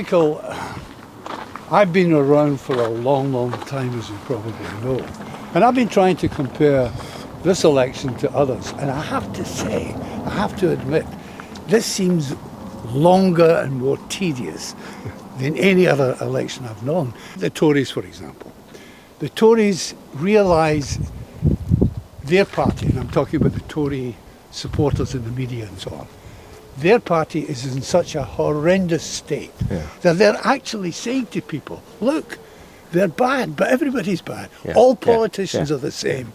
Michael, I've been around for a long, long time, as you probably know, and I've been trying to compare this election to others, and I have to say, I have to admit, this seems longer and more tedious than any other election I've known. The Tories, for example. The Tories realise their party, and I'm talking about the Tory supporters in the media and so on, their party is in such a horrendous state that they're actually saying to people, look, they're bad, but everybody's bad. All politicians are the same.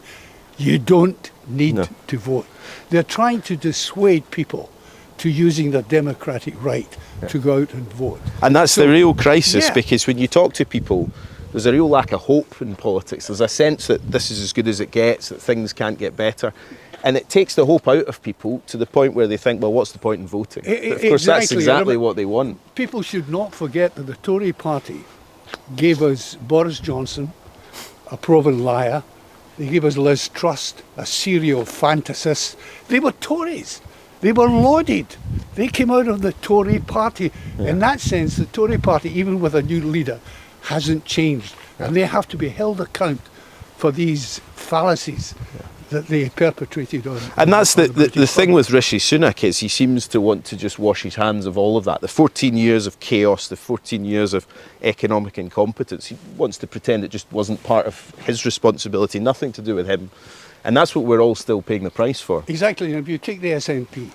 You don't need to vote. They're trying to dissuade people to using their democratic right to go out and vote. And that's the real crisis, because when you talk to people, there's a real lack of hope in politics. There's a sense that this is as good as it gets, that things can't get better. And it takes the hope out of people to the point where they think, well, what's the point in voting? But of course, that's exactly what they want. People should not forget that the Tory party gave us Boris Johnson, a proven liar. They gave us Liz Truss, a serial fantasist. They were Tories. They were lauded. They came out of the Tory party. In that sense, the Tory party, even with a new leader, hasn't changed. And they have to be held account for these fallacies that they perpetrated on. And that's the thing with Rishi Sunak, is he seems to want to just wash his hands of all of that. The 14 years of chaos, the 14 years of economic incompetence, he wants to pretend it just wasn't part of his responsibility, nothing to do with him. And that's what we're all still paying the price for. Exactly. And if you take the SNP, you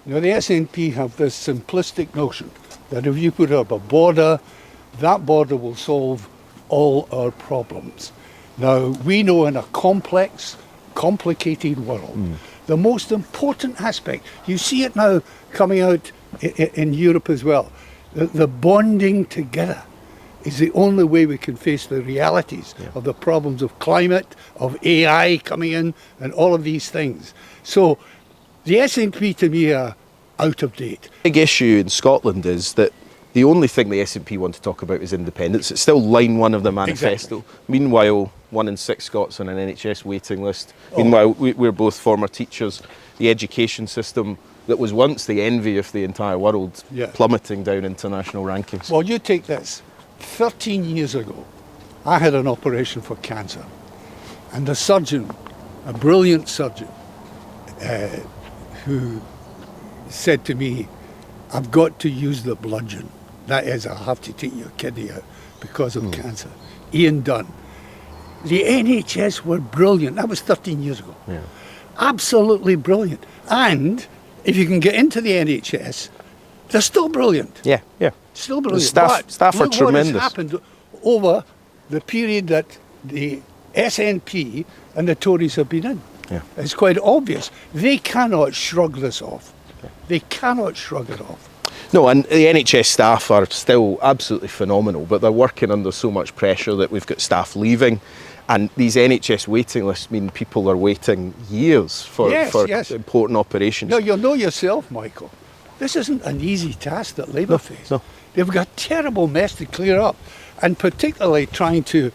know, the SNP have this simplistic notion that if you put up a border, that border will solve all our problems. Now, we know in a complex, complicated world, the most important aspect, you see it now coming out in Europe as well, the bonding together is the only way we can face the realities of the problems of climate, of AI coming in, and all of these things. So the SNP to me are out of date. The big issue in Scotland is that the only thing the SNP want to talk about is independence. It's still line one of the manifesto. Exactly. Meanwhile, 1 in 6 Scots on an NHS waiting list. Meanwhile, we're both former teachers. The education system that was once the envy of the entire world, plummeting down international rankings. Well, you take this. 13 years ago, I had an operation for cancer. And the surgeon, a brilliant surgeon, who said to me, I've got to use the bludgeon. That is, I'll have to take your kidney out because of cancer. Ian Dunn. The NHS were brilliant. That was 13 years ago. Absolutely brilliant. And if you can get into the NHS, they're still brilliant. Still brilliant. The staff are tremendous. What has happened over the period that the SNP and the Tories have been in? It's quite obvious. They cannot shrug this off. They cannot shrug it off. No, and the NHS staff are still absolutely phenomenal, but they're working under so much pressure that we've got staff leaving. And these NHS waiting lists mean people are waiting years for important operations. Now, you'll know yourself, Michael, this isn't an easy task that Labour face. They've got a terrible mess to clear up, and particularly trying to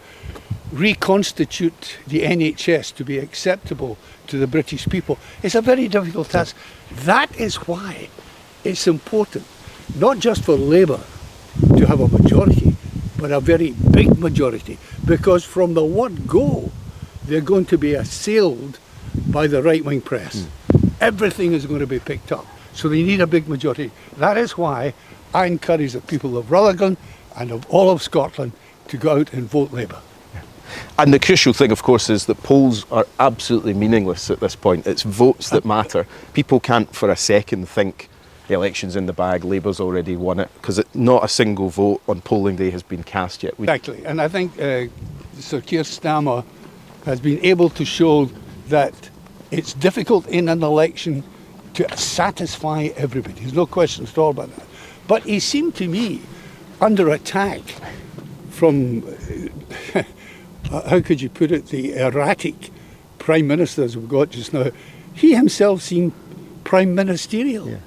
reconstitute the NHS to be acceptable to the British people. It's a very difficult task. That is why it's important, not just for Labour to have a majority, but a very big majority, because from the word go, they're going to be assailed by the right-wing press. Everything is going to be picked up. So they need a big majority. That is why I encourage the people of Rutherglen and of all of Scotland to go out and vote Labour. And the crucial thing, of course, is that polls are absolutely meaningless at this point. It's votes that matter. People can't for a second think the election's in the bag, Labour's already won it, because not a single vote on polling day has been cast yet. Exactly, and I think Sir Keir Starmer has been able to show that it's difficult in an election to satisfy everybody. There's no question at all about that. But he seemed to me under attack from, how could you put it, the erratic prime ministers we've got just now. He himself seemed prime ministerial.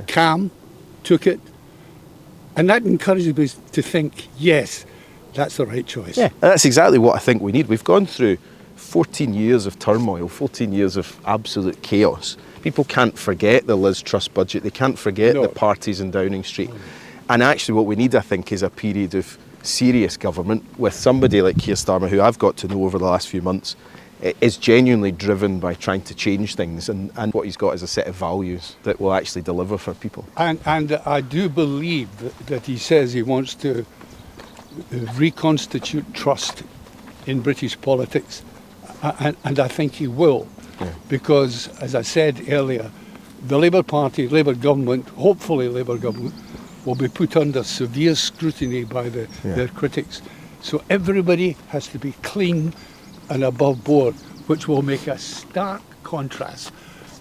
Calm, took it, and that encourages me to think, yes, that's the right choice. And that's exactly what I think we need. We've gone through 14 years of turmoil, 14 years of absolute chaos. People can't forget the Liz Truss budget, they can't forget the parties in Downing Street. And actually what we need, I think, is a period of serious government with somebody like Keir Starmer, who I've got to know over the last few months, is genuinely driven by trying to change things, and what he's got is a set of values that will actually deliver for people. And I do believe that he says he wants to reconstitute trust in British politics, and I think he will, because, as I said earlier, the Labour Party, Labour government, hopefully Labour government, will be put under severe scrutiny by their critics. So everybody has to be clean and above board, which will make a stark contrast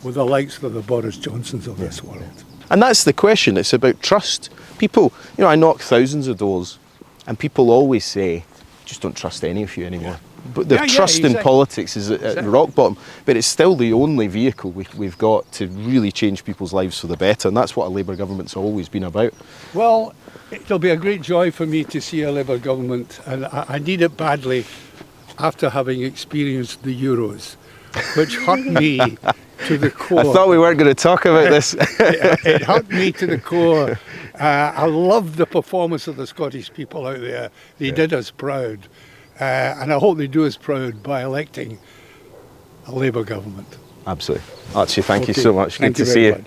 with the likes of the Boris Johnsons of this world. And that's the question. It's about trust. People, I knock thousands of doors, and people always say, just don't trust any of you anymore. But the trust in politics is at rock bottom. But it's still the only vehicle we've got to really change people's lives for the better, and that's what a Labour government's always been about. Well, it'll be a great joy for me to see a Labour government, and I need it badly after having experienced the Euros, which hurt me to the core. I thought we weren't going to talk about this. It hurt me to the core. I loved the performance of the Scottish people out there. They did us proud. And I hope they do us proud by electing a Labour government. Absolutely. Archie, thank you so much. Good to see you.